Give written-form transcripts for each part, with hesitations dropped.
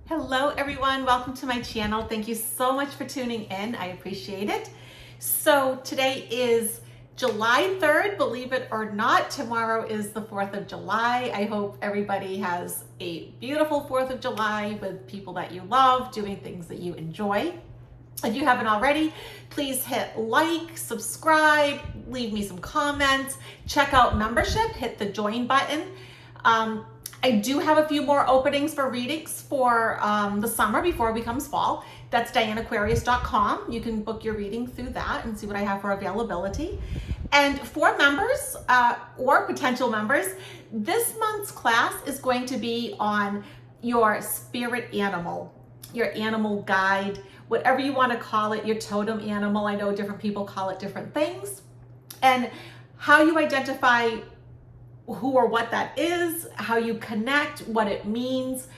Hello everyone, welcome to my channel. Thank you so much for tuning in. I appreciate it. So today is July 3rd, believe it or not. Tomorrow is the 4th of July. I hope everybody has a beautiful 4th of July with people that you love, doing things that you enjoy. If you haven't already, please hit like, subscribe, leave me some comments, check out membership, hit the join button. I do have a few more openings for readings for the summer before it becomes fall. That's dianeaquarius.com. You can book your reading through that and see what I have for availability. And for members or potential members, this month's class is going to be on your spirit animal, your animal guide, whatever you want to call it, your totem animal. I know different people call it different things. And how you identify who or what that is, how you connect, what it means.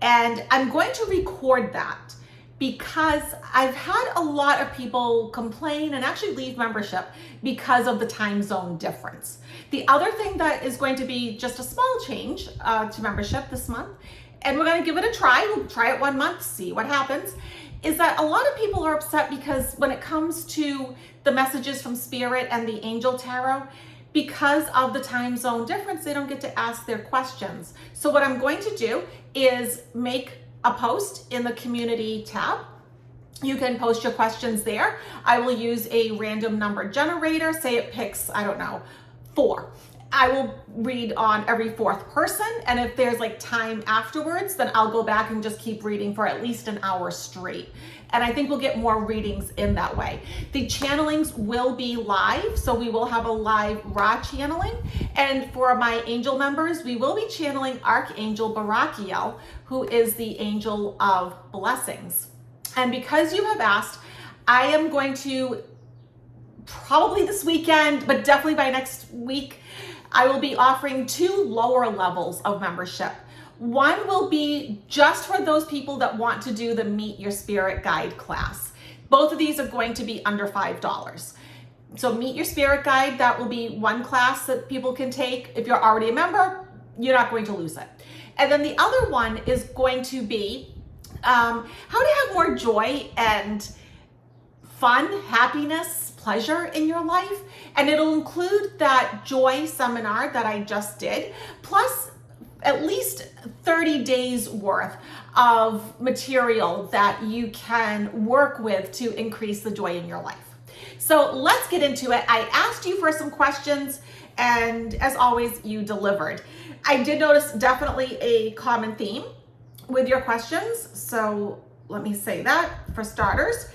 And I'm going to record that because I've had a lot of people complain and actually leave membership because of the time zone difference. The other thing that is going to be just a small change to membership this month, and we're going to give it a try, we'll try it 1 month, see what happens, is that a lot of people are upset because when it comes to the messages from Spirit and the Angel Tarot, because of the time zone difference, they don't get to ask their questions. So what I'm going to do is make a post in the community tab. You can post your questions there. I will use a random number generator. Say it picks, I don't know, 4. I will read on every 4th person. And if there's like time afterwards, then I'll go back and just keep reading for at least an hour straight. And I think we'll get more readings in that way. The channelings will be live, so we will have a live raw channeling. And for my angel members, we will be channeling Archangel Barakiel, who is the angel of blessings. And because you have asked, I am going to probably this weekend, but definitely by next week, I will be offering 2 lower levels of membership. One will be just for those people that want to do the Meet Your Spirit Guide class. Both of these are going to be under $5. So Meet Your Spirit Guide, that will be one class that people can take. If you're already a member, you're not going to lose it. And then the other one is going to be how to have more joy and fun, happiness, pleasure in your life. And it'll include that joy seminar that I just did, plus at least 30 days worth of material that you can work with to increase the joy in your life. So let's get into it. I asked you for some questions, and as always, you delivered. I did notice definitely a common theme with your questions. So let me say that for starters.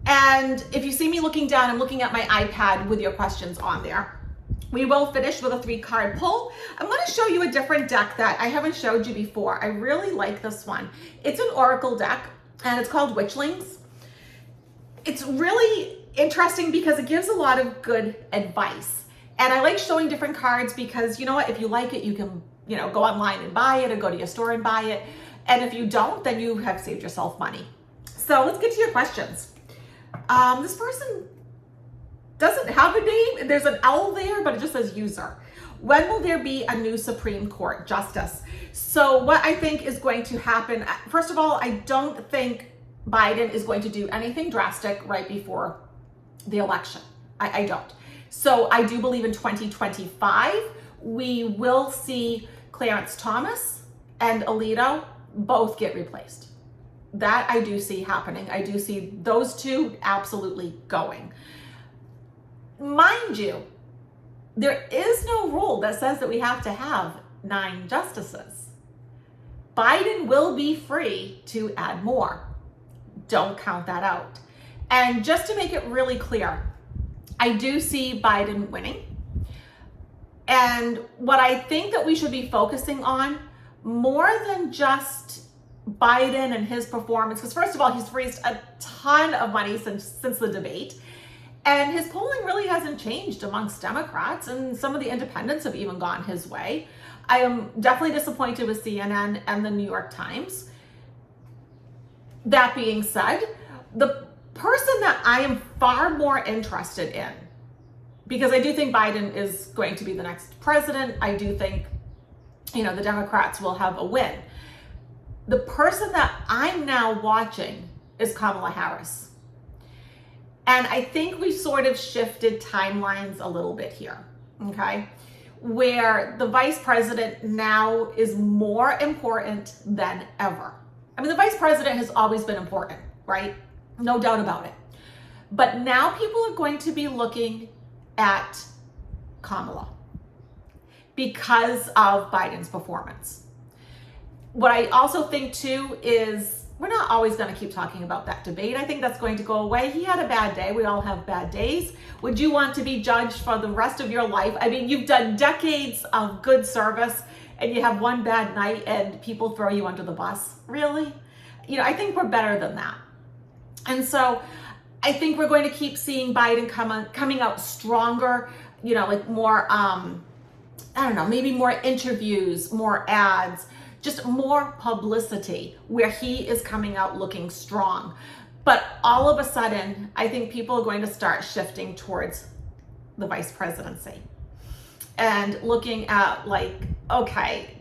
And if you see me looking down, I'm looking at my iPad with your questions on there. We will finish with a 3-card pull. I'm going to show you a different deck that I haven't showed you before. I really like this one. It's an oracle deck, and it's called Witchlings. It's really interesting because it gives a lot of good advice. And I like showing different cards because, you know what, if you like it, you can, go online and buy it or go to your store and buy it. And if you don't, then you have saved yourself money. So let's get to your questions. This person doesn't have a name. There's an L there, but it just says user. When will there be a new Supreme Court justice? So what I think is going to happen, first of all, I don't think Biden is going to do anything drastic right before the election. I don't. So I do believe in 2025, we will see Clarence Thomas and Alito both get replaced. That I do see happening. I do see those two absolutely going. Mind you, there is no rule that says that we have to have 9 justices. Biden will be free to add more. Don't count that out. And just to make it really clear, I do see Biden winning. And what I think that we should be focusing on more than just Biden and his performance, because first of all, he's raised a ton of money since the debate. And his polling really hasn't changed amongst Democrats, and some of the independents have even gone his way. I am definitely disappointed with CNN and the New York Times. That being said, the person that I am far more interested in, because I do think Biden is going to be the next president, I do think, the Democrats will have a win. The person that I'm now watching is Kamala Harris. And I think we sort of shifted timelines a little bit here, okay? Where the vice president now is more important than ever. I mean, the vice president has always been important, right? No doubt about it. But now people are going to be looking at Kamala because of Biden's performance. What I also think too is we're not always going to keep talking about that debate. I think that's going to go away. He had a bad day. We all have bad days. Would you want to be judged for the rest of your life? I mean, you've done decades of good service and you have one bad night and people throw you under the bus. Really? You know, I think we're better than that. And so I think we're going to keep seeing Biden coming out stronger, you know, like more, I don't know, maybe more interviews, more ads, just more publicity where he is coming out looking strong. But all of a sudden, I think people are going to start shifting towards the vice presidency and looking at like, okay,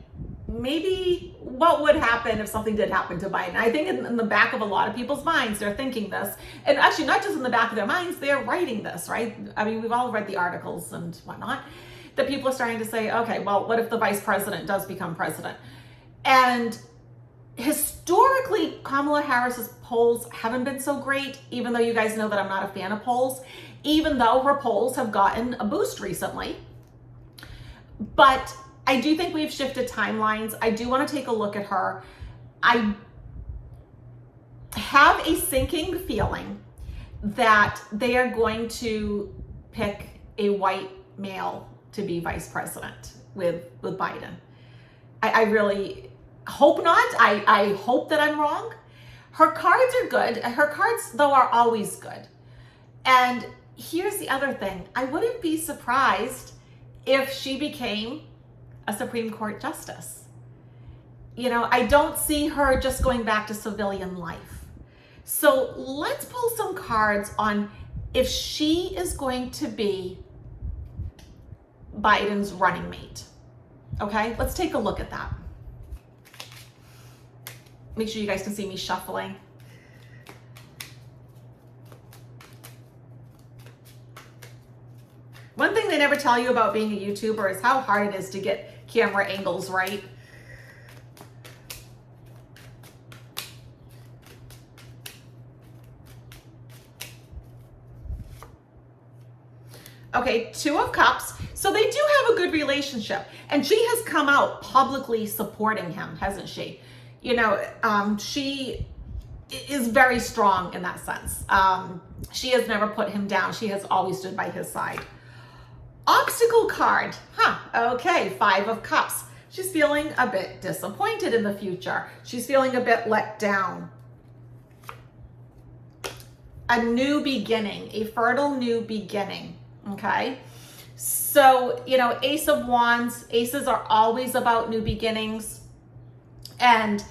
maybe what would happen if something did happen to Biden? I think in the back of a lot of people's minds, they're thinking this. And actually, not just in the back of their minds, they're writing this, right? I mean, we've all read the articles and whatnot that people are starting to say, okay, well, what if the vice president does become president? And historically, Kamala Harris's polls haven't been so great, even though you guys know that I'm not a fan of polls, even though her polls have gotten a boost recently. But I do think we've shifted timelines. I do want to take a look at her. I have a sinking feeling that they are going to pick a white male to be vice president with Biden. I really hope not. I hope that I'm wrong. Her cards are good. Her cards, though, are always good. And here's the other thing. I wouldn't be surprised if she became a Supreme Court justice. You know, I don't see her just going back to civilian life. So let's pull some cards on if she is going to be Biden's running mate. Okay, let's take a look at that. Make sure you guys can see me shuffling. One thing they never tell you about being a YouTuber is how hard it is to get camera angles right. Okay, Two of Cups. So they do have a good relationship. And she has come out publicly supporting him, hasn't she? You know, she is very strong in that sense. She has never put him down. She has always stood by his side. Obstacle card. Okay, Five of Cups. She's feeling a bit disappointed in the future. She's feeling a bit let down. A new beginning, a fertile new beginning, okay? So, you know, Ace of Wands, aces are always about new beginnings. And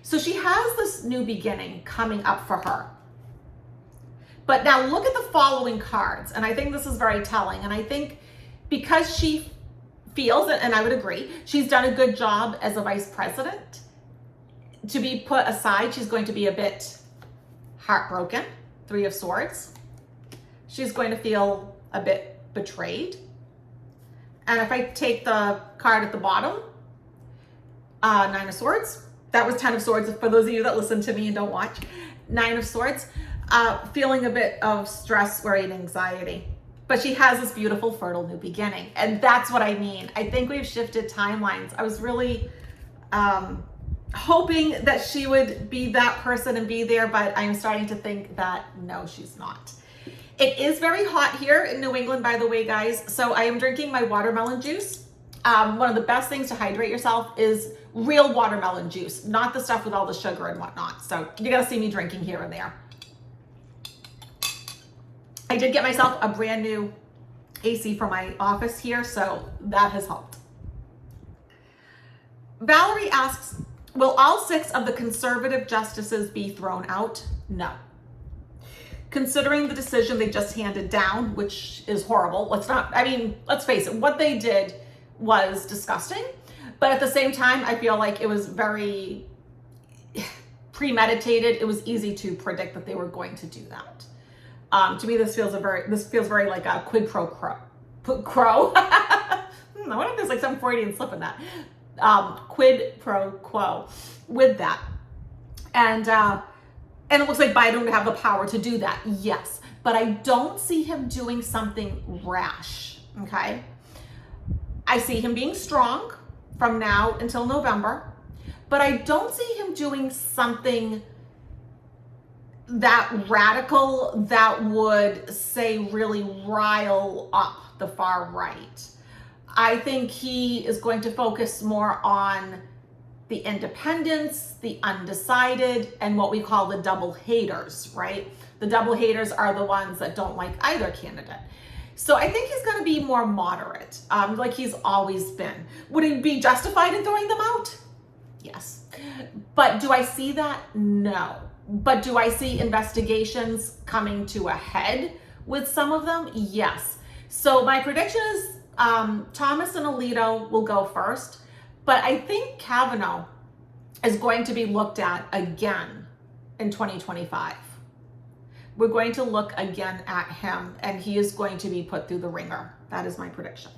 so she has this new beginning coming up for her. But now look at the following cards. And I think this is very telling. And I think because she feels, and I would agree, she's done a good job as a vice president, to be put aside, she's going to be a bit heartbroken. Three of Swords. She's going to feel a bit betrayed. And if I take the card at the bottom, Nine of Swords, that was 10 of Swords for those of you that listen to me and don't watch. Nine of Swords, feeling a bit of stress, worry, and anxiety. But she has this beautiful, fertile new beginning. And that's what I mean. I think we've shifted timelines. I was really hoping that she would be that person and be there, but I'm starting to think that no, she's not. It is very hot here in New England, by the way, guys. So I am drinking my watermelon juice. One of the best things to hydrate yourself is real watermelon juice, not the stuff with all the sugar and whatnot. So you gotta see me drinking here and there. I did get myself a brand new AC for my office here, so that has helped. Valerie asks, will all 6 of the conservative justices be thrown out? No. Considering the decision they just handed down, which is horrible, let's face it, what they did was disgusting. But at the same time, I feel like it was very premeditated. It was easy to predict that they were going to do that. To me, this feels very like a quid pro quo. I wonder if there's like some Freudian slip in that. Quid pro quo with that. And it looks like Biden would have the power to do that. Yes. But I don't see him doing something rash. Okay. I see him being strong from now until November, but I don't see him doing something that radical that would, say, really rile up the far right. I think he is going to focus more on the independents, the undecided, and what we call the double haters, right? The double haters are the ones that don't like either candidate. So I think he's going to be more moderate, like he's always been. Would he be justified in throwing them out? Yes. But do I see that? No. But do I see investigations coming to a head with some of them? Yes. So my prediction is Thomas and Alito will go first, but I think Kavanaugh is going to be looked at again in 2025. We're going to look again at him, and he is going to be put through the ringer. That is my prediction.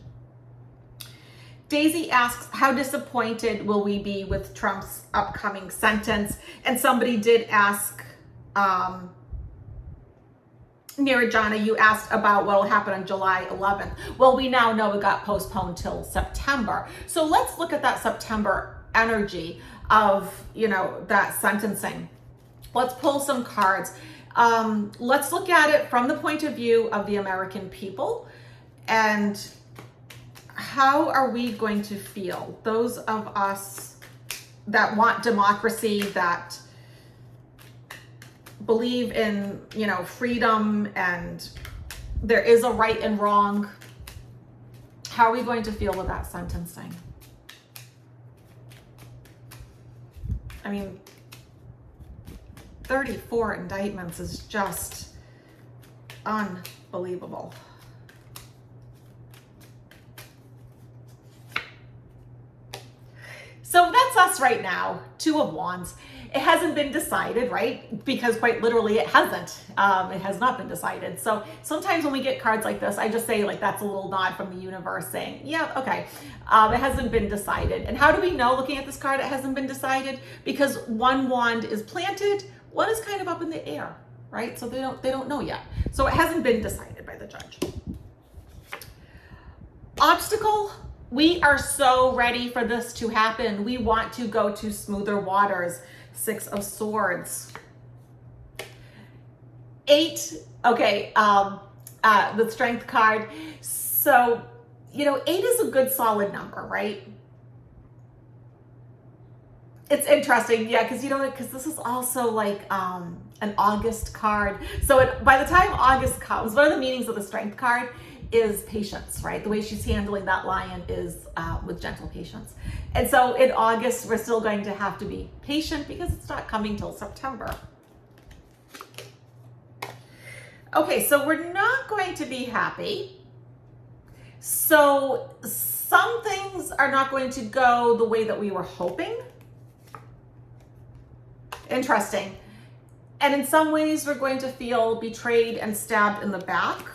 Daisy asks, how disappointed will we be with Trump's upcoming sentence? And somebody did ask, Nirajana, you asked about what will happen on July 11th. Well, we now know it got postponed till September. So let's look at that September energy of, that sentencing. Let's pull some cards. Let's look at it from the point of view of the American people, and how are we going to feel? Those of us that want democracy, that believe in, freedom and there is a right and wrong. How are we going to feel with that sentencing? I mean, 34 indictments is just unbelievable. So that's us right now, Two of Wands. It hasn't been decided, right? Because quite literally it hasn't. It has not been decided. So sometimes when we get cards like this, I just say like that's a little nod from the universe saying, yeah, okay, it hasn't been decided. And how do we know looking at this card it hasn't been decided? Because one wand is planted, one is kind of up in the air, right? So they don't know yet. So it hasn't been decided by the judge. Obstacle. We are so ready for this to happen. We want to go to smoother waters. 6 of Swords. 8, okay, the Strength card. So, 8 is a good solid number, right? It's interesting, yeah, because this is also like an August card. So by the time August comes, one of the meanings of the Strength card is patience, right? The way she's handling that lion is with gentle patience. And so in August, we're still going to have to be patient because it's not coming till September. Okay, so we're not going to be happy. So some things are not going to go the way that we were hoping. Interesting. And in some ways, we're going to feel betrayed and stabbed in the back.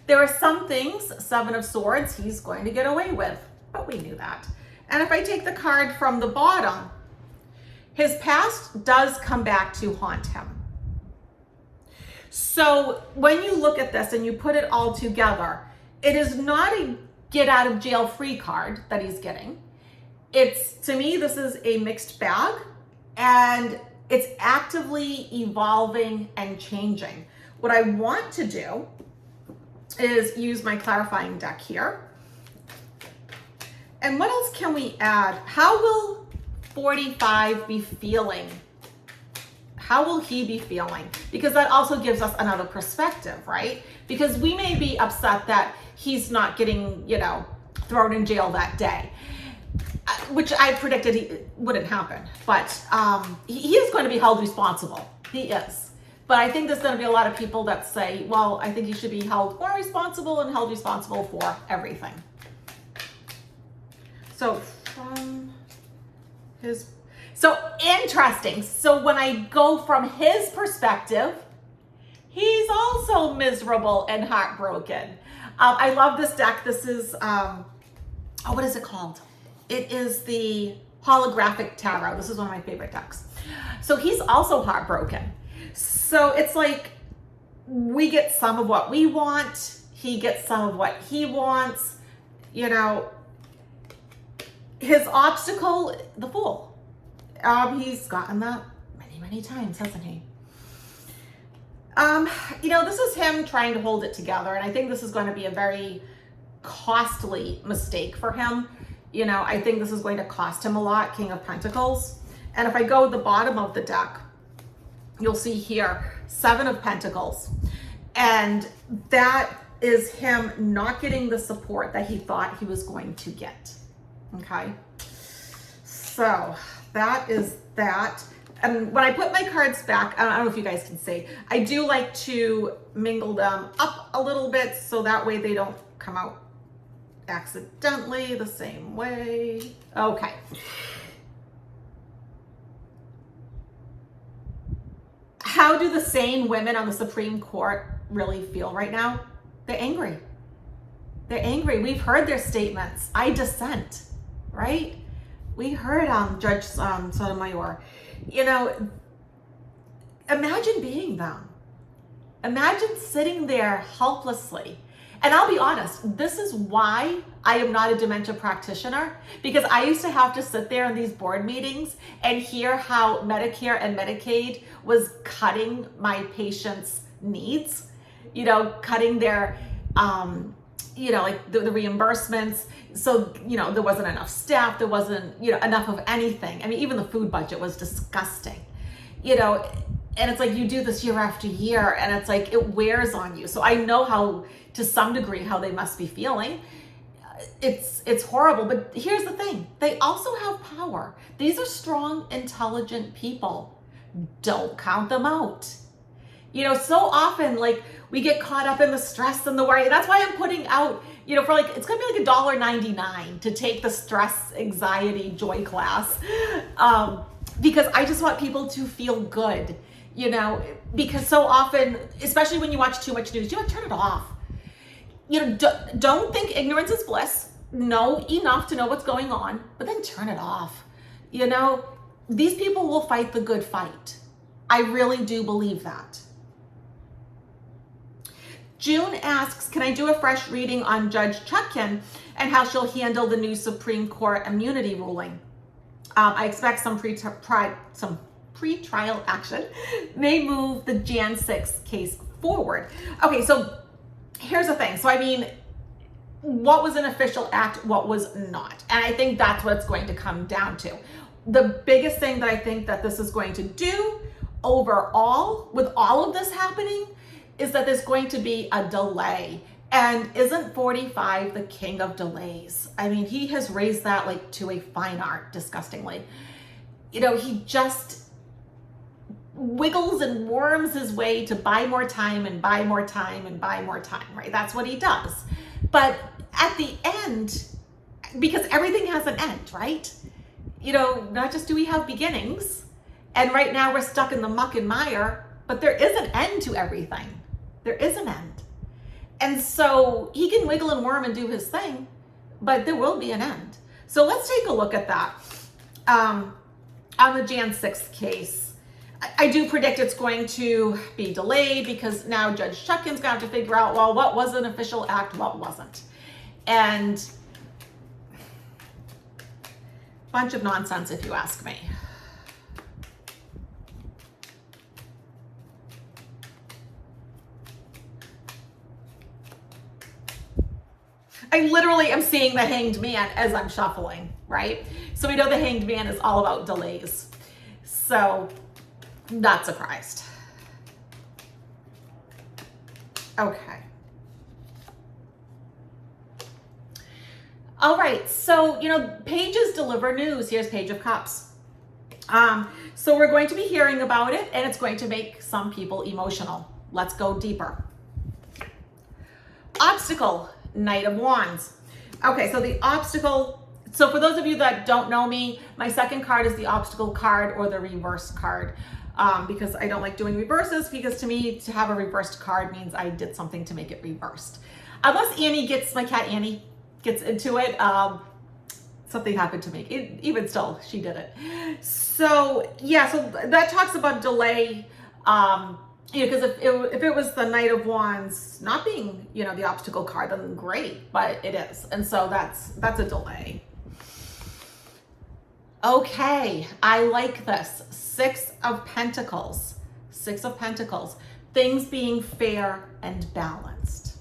There are some things, 7 of Swords, he's going to get away with, but we knew that. And if I take the card from the bottom, his past does come back to haunt him. So when you look at this and you put it all together, it is not a get out of jail free card that he's getting. To me, this is a mixed bag, and it's actively evolving and changing. What I want to do is use my clarifying deck here. And what else can we add? How will 45 be feeling? How will he be feeling? Because that also gives us another perspective, right? Because we may be upset that he's not getting, thrown in jail that day, which I predicted he wouldn't happen. But he is going to be held responsible. He is. But I think there's going to be a lot of people that say, well, I think he should be held more responsible and held responsible for everything. So from So interesting. So when I go from his perspective, he's also miserable and heartbroken. I love this deck. This is, what is it called? It is the holographic tarot. This is one of my favorite decks. So he's also heartbroken. So it's like we get some of what we want. He gets some of what he wants. You know, his obstacle, the Fool. He's gotten that many, many times, hasn't he? You know, this is him trying to hold it together. And I think this is going to be a very costly mistake for him. You know, I think this is going to cost him a lot, King of Pentacles. And if I go to the bottom of the deck, you'll see here, 7 of Pentacles. And that is him not getting the support that he thought he was going to get. Okay. So that is that. And when I put my cards back, I don't know if you guys can see, I do like to mingle them up a little bit so that way they don't come out accidentally the same way. Okay. How do the sane women on the Supreme Court really feel right now? They're angry. They're angry. We've heard their statements. I dissent, right? We heard Judge Sotomayor. You know, imagine being them. Imagine sitting there helplessly. And I'll be honest, this is why I am not a dementia practitioner, because I used to have to sit there in these board meetings and hear how Medicare and Medicaid was cutting my patients' needs, you know, cutting their, you know, like the reimbursements. So, you know, there wasn't enough staff, there wasn't, you know, enough of anything. I mean, even the food budget was disgusting, you know, and it's like you do this year after year and it's like it wears on you. So I know how, to some degree, how they must be feeling. It's horrible, but here's the thing. They also have power. These are strong, intelligent people. Don't count them out. You know, so often, like, we get caught up in the stress and the worry. That's why I'm putting out, you know, for like, it's gonna be like $1.99 to take the stress, anxiety, joy class. Because I just want people to feel good, you know, because so often, especially when you watch too much news, you have to turn it off. You know, don't think ignorance is bliss. Know enough to know what's going on, but then turn it off. You know, these people will fight the good fight. I really do believe that. June asks, can I do a fresh reading on Judge Chutkan and how she'll handle the new Supreme Court immunity ruling? I expect some pre-trial action may move the Jan 6 case forward. Okay, so here's the thing. So, I mean, what was an official act? What was not? And I think that's what it's going to come down to. The biggest thing that I think that this is going to do overall, with all of this happening, is that there's going to be a delay. And isn't 45 the king of delays? I mean, he has raised that like to a fine art, disgustingly. You know, he just wiggles and worms his way to buy more time and buy more time and buy more time, right? That's what he does. But at the end, because everything has an end, right? You know, not just do we have beginnings, and right now we're stuck in the muck and mire, but there is an end to everything. There is an end. And so he can wiggle and worm and do his thing, but there will be an end. So let's take a look at that. On the Jan 6th case, I do predict it's going to be delayed because now Judge Chutkan's got to figure out, well, what was an official act, what wasn't. And bunch of nonsense, if you ask me. I literally am seeing the Hanged Man as I'm shuffling, right? So we know the Hanged Man is all about delays. So, not surprised. Okay. All right, so, you know, pages deliver news. Here's Page of Cups. So we're going to be hearing about it, and it's going to make some people emotional. Let's go deeper. Obstacle, Knight of Wands. Okay, so the obstacle So for those of you that don't know me, my second card is the obstacle card or the reverse card, because I don't like doing reverses, because to me, to have a reversed card means I did something to make it reversed. Unless my cat Annie gets into it, something happened to me. Even still, she did it. So yeah, so that talks about delay. Because if it was the Knight of Wands not being, the obstacle card, then great, but it is. And so that's a delay. Okay, I like this. 6 of Pentacles. 6 of Pentacles. Things being fair and balanced.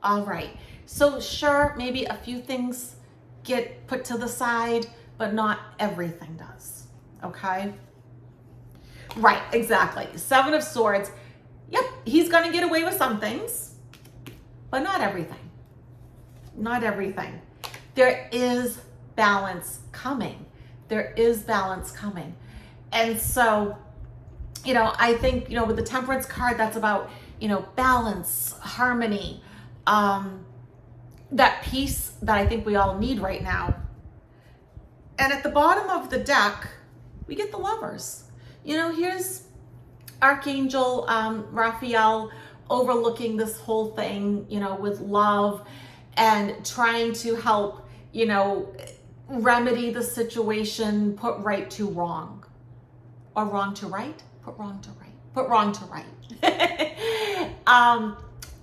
All right. So sure, maybe a few things get put to the side, but not everything does. Okay? Right, exactly. 7 of Swords. Yep, he's going to get away with some things, but not everything. Not everything. There is balance coming. There is balance coming. And so, I think, with the Temperance card, that's about, balance, harmony, that peace that I think we all need right now. And at the bottom of the deck, we get the Lovers. Here's Archangel Raphael overlooking this whole thing, with love and trying to help, remedy the situation, put right to wrong. Or wrong to right? Put wrong to right. Put wrong to right.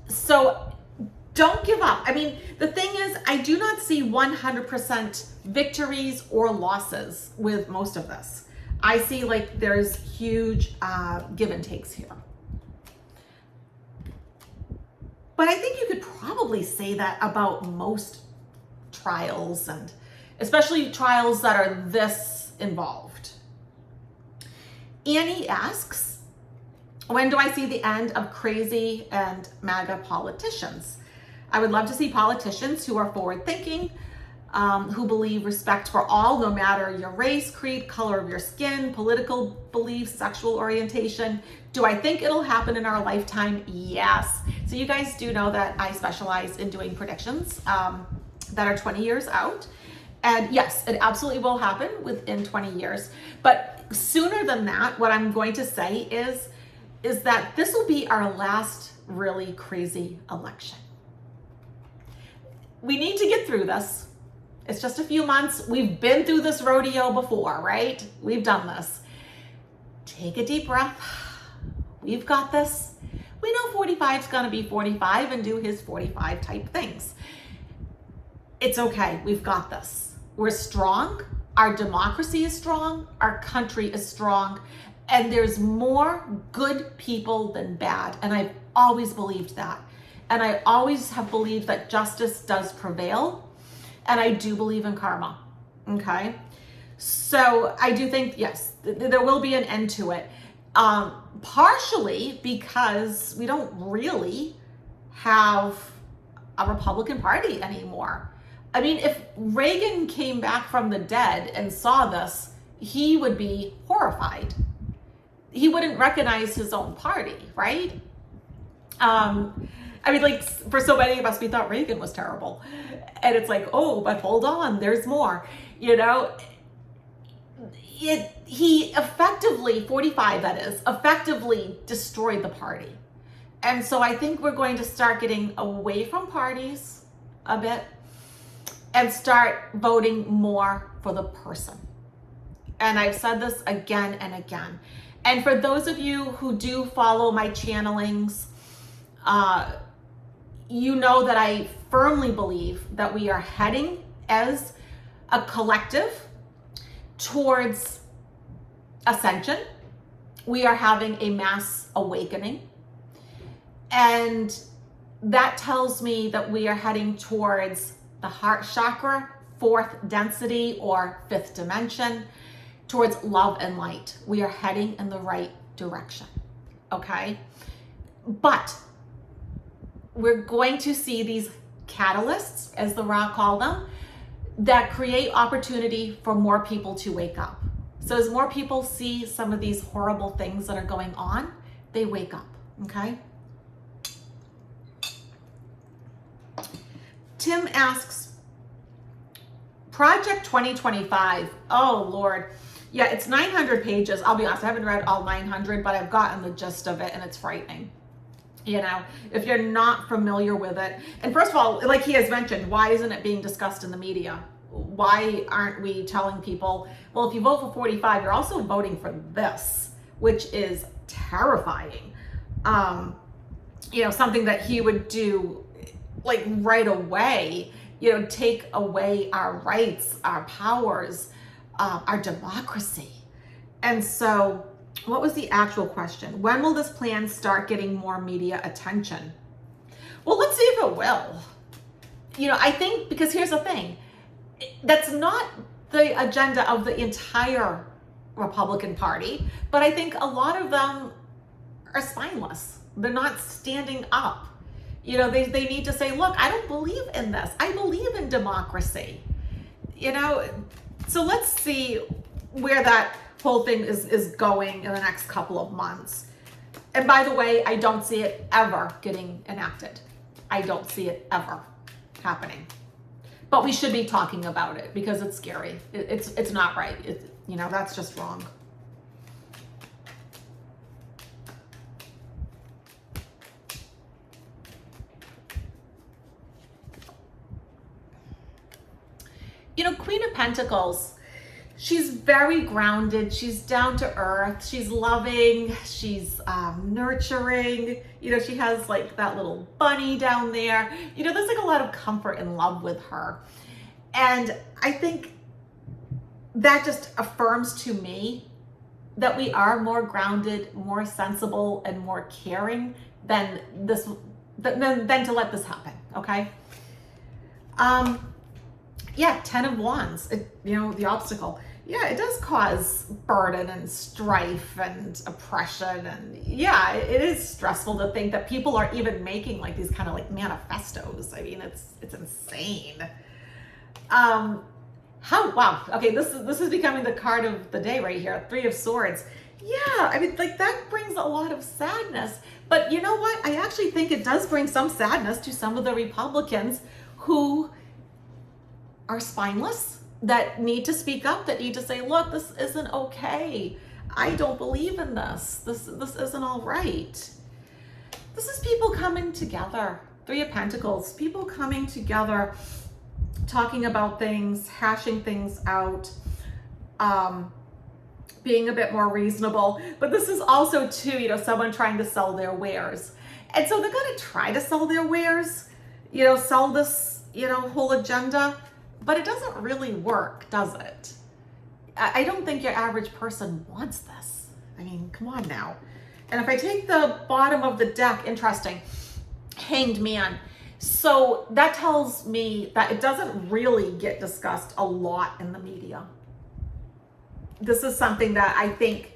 So don't give up. I mean, the thing is, I do not see 100% victories or losses with most of this. I see like there's huge give and takes here. But I think you could probably say that about most trials, and especially trials that are this involved. Annie asks, when do I see the end of crazy and MAGA politicians? I would love to see politicians who are forward-thinking, who believe respect for all, no matter your race, creed, color of your skin, political beliefs, sexual orientation. Do I think it'll happen in our lifetime? Yes. So you guys do know that I specialize in doing predictions that are 20 years out. And yes, it absolutely will happen within 20 years. But sooner than that, what I'm going to say is that this will be our last really crazy election. We need to get through this. It's just a few months. We've been through this rodeo before, right? We've done this. Take a deep breath. We've got this. We know 45 is going to be 45 and do his 45 type things. It's okay. We've got this. We're strong. Our democracy is strong. Our country is strong. And there's more good people than bad. And I've always believed that. And I always have believed that justice does prevail. And I do believe in karma. Okay? So I do think, yes, there will be an end to it. Partially because we don't really have a Republican Party anymore. I mean, if Reagan came back from the dead and saw this, he would be horrified. He wouldn't recognize his own party, right? I mean, like, for so many of us, we thought Reagan was terrible. And it's like, oh, but hold on, there's more. He effectively, 45 that is, effectively destroyed the party. And so I think we're going to start getting away from parties a bit and start voting more for the person. And I've said this again and again. And for those of you who do follow my channelings, you know that I firmly believe that we are heading as a collective towards ascension. We are having a mass awakening. And that tells me that we are heading towards the heart chakra, 4th density or 5th dimension, towards love and light. We are heading in the right direction, okay? But we're going to see these catalysts, as the Ra call them, that create opportunity for more people to wake up. So as more people see some of these horrible things that are going on, they wake up, okay? Tim asks, Project 2025. Oh, Lord. Yeah, it's 900 pages. I'll be honest, I haven't read all 900, but I've gotten the gist of it, and it's frightening. You know, if you're not familiar with it. And first of all, like he has mentioned, why isn't it being discussed in the media? Why aren't we telling people, well, if you vote for 45, you're also voting for this, which is terrifying. You know, something that he would do like right away, you know, take away our rights, our powers, our democracy. And so what was the actual question? When will this plan start getting more media attention? Well, let's see if it will. You know, I think, because here's the thing, that's not the agenda of the entire Republican Party, but I think a lot of them are spineless. They're not standing up. You know, they need to say, look, I don't believe in this. I believe in democracy. You know, so let's see where that whole thing is going in the next couple of months. And by the way, I don't see it ever getting enacted. I don't see it ever happening. But we should be talking about it because it's scary. It's not right. You know, that's just wrong. You know, Queen of Pentacles, she's very grounded. She's down to earth. She's loving. She's nurturing. You know, she has like that little bunny down there. You know, there's like a lot of comfort and love with her. And I think that just affirms to me that we are more grounded, more sensible, and more caring than than to let this happen, okay? Yeah, 10 of Wands, you know, the obstacle. Yeah, it does cause burden and strife and oppression. And yeah, it is stressful to think that people are even making like these kind of like manifestos. I mean, it's insane. Wow. Okay, this is becoming the card of the day right here. 3 of Swords. Yeah, I mean, like that brings a lot of sadness. But you know what? I actually think it does bring some sadness to some of the Republicans who are spineless, that need to speak up, that need to say, look, this isn't okay. I don't believe in this. This isn't all right. This is people coming together. 3 of Pentacles, people coming together, talking about things, hashing things out, being a bit more reasonable. But this is also too, you know, someone trying to sell their wares. And so they're going to try to sell their wares, you know, sell this, you know, whole agenda. But it doesn't really work, does it? I don't think your average person wants this. I mean, come on now. And if I take the bottom of the deck, interesting, Hanged Man. So that tells me that it doesn't really get discussed a lot in the media. This is something that I think,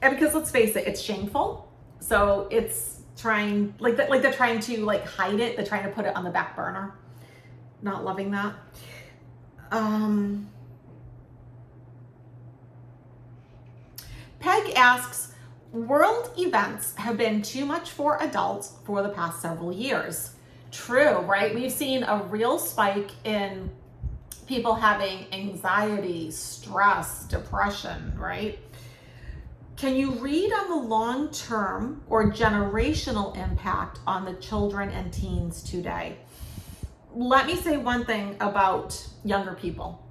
and because let's face it, it's shameful. So it's trying, like they're trying to like hide it. They're trying to put it on the back burner. Not loving that. Peg asks, world events have been too much for adults for the past several years. True, right? We've seen a real spike in people having anxiety, stress, depression, right? Can you read on the long-term or generational impact on the children and teens today? Let me say one thing about younger people.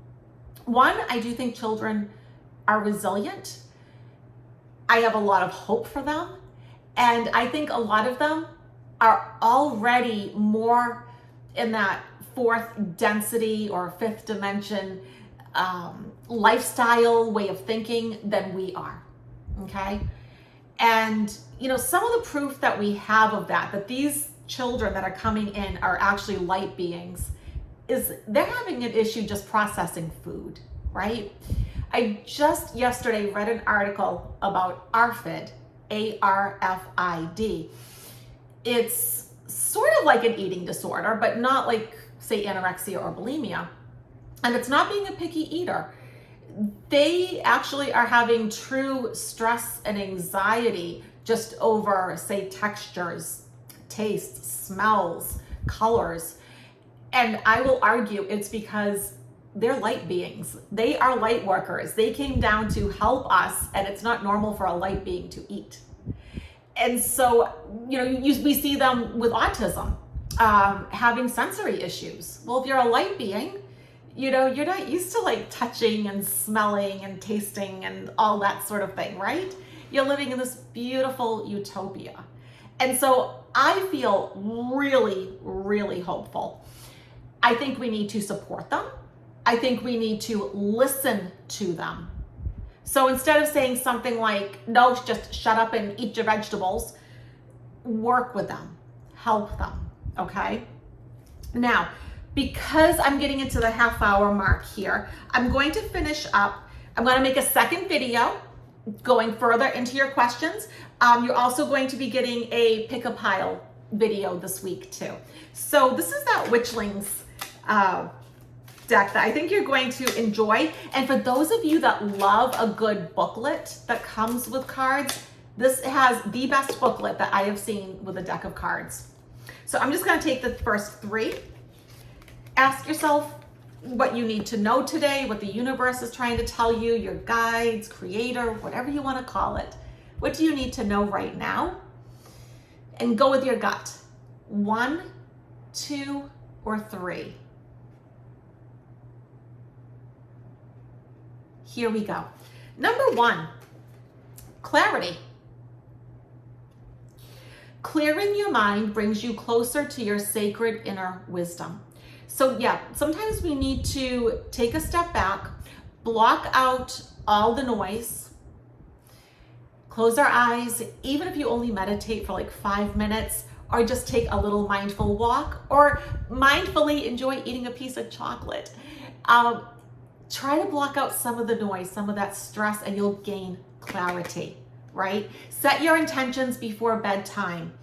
One, I do think children are resilient. I have a lot of hope for them. And I think a lot of them are already more in that 4th density or 5th dimension lifestyle way of thinking than we are, okay? And, you know, some of the proof that we have of that these children that are coming in are actually light beings, is they're having an issue just processing food, right? I just yesterday read an article about ARFID, ARFID. It's sort of like an eating disorder, but not like, say, anorexia or bulimia. And it's not being a picky eater. They actually are having true stress and anxiety just over, say, textures, tastes, smells, colors. And I will argue it's because they're light beings. They are light workers. They came down to help us, and it's not normal for a light being to eat. And so, we see them with autism, having sensory issues. Well, if you're a light being, you're not used to like touching and smelling and tasting and all that sort of thing, right? You're living in this beautiful utopia. And so I feel really, really hopeful. I think we need to support them. I think we need to listen to them. So instead of saying something like, no, just shut up and eat your vegetables, work with them, help them, okay? Now, because I'm getting into the half-hour mark here, I'm going to finish up. I'm going to make a second video going further into your questions. You're also going to be getting a pick-a-pile video this week too. So this is that Witchlings deck that I think you're going to enjoy. And for those of you that love a good booklet that comes with cards, this has the best booklet that I have seen with a deck of cards. So I'm just going to take the first three. Ask yourself what you need to know today, what the universe is trying to tell you, your guides, creator, whatever you want to call it. What do you need to know right now? And go with your gut. 1, 2, or 3. Here we go. Number 1, clarity. Clearing your mind brings you closer to your sacred inner wisdom. So yeah, sometimes we need to take a step back, block out all the noise, close our eyes, even if you only meditate for like 5 minutes, or just take a little mindful walk, or mindfully enjoy eating a piece of chocolate. Try to block out some of the noise, some of that stress, and you'll gain clarity, right? Set your intentions before bedtime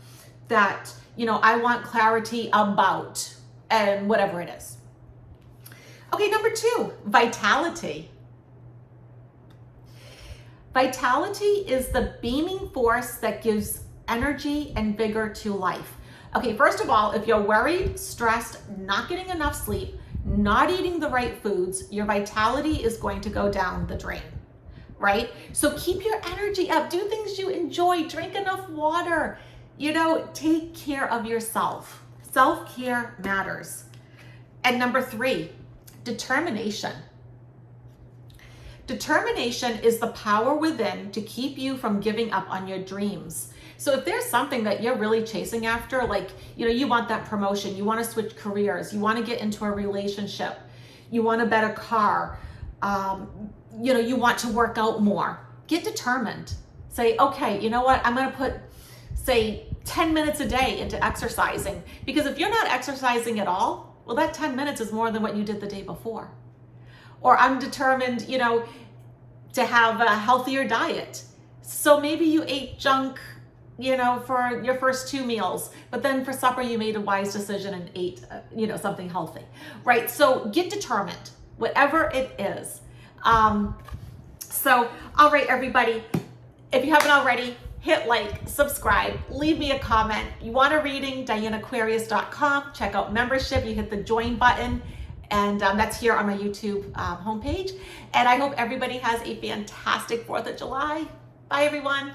that, I want clarity about, and whatever it is. Okay, number 2, vitality. Vitality is the beaming force that gives energy and vigor to life. Okay, first of all, if you're worried, stressed, not getting enough sleep, not eating the right foods, your vitality is going to go down the drain, right? So keep your energy up, do things you enjoy, drink enough water, take care of yourself. Self-care matters. And number 3, determination. Determination is the power within to keep you from giving up on your dreams. So if there's something that you're really chasing after, like, you want that promotion, you want to switch careers, you want to get into a relationship, you want a better car, you want to work out more, get determined. Say, okay, you know what? I'm going to put, say, 10 minutes a day into exercising, because if you're not exercising at all, well, that 10 minutes is more than what you did the day before. Or I'm determined, to have a healthier diet. So maybe you ate junk, for your first 2 meals, but then for supper you made a wise decision and ate, something healthy, right? So get determined, whatever it is. So, all right, everybody, if you haven't already, hit like, subscribe, leave me a comment. You want a reading, DianaAquarius.com. Check out membership. You hit the join button, and that's here on my YouTube homepage. And I hope everybody has a fantastic 4th of July. Bye, everyone.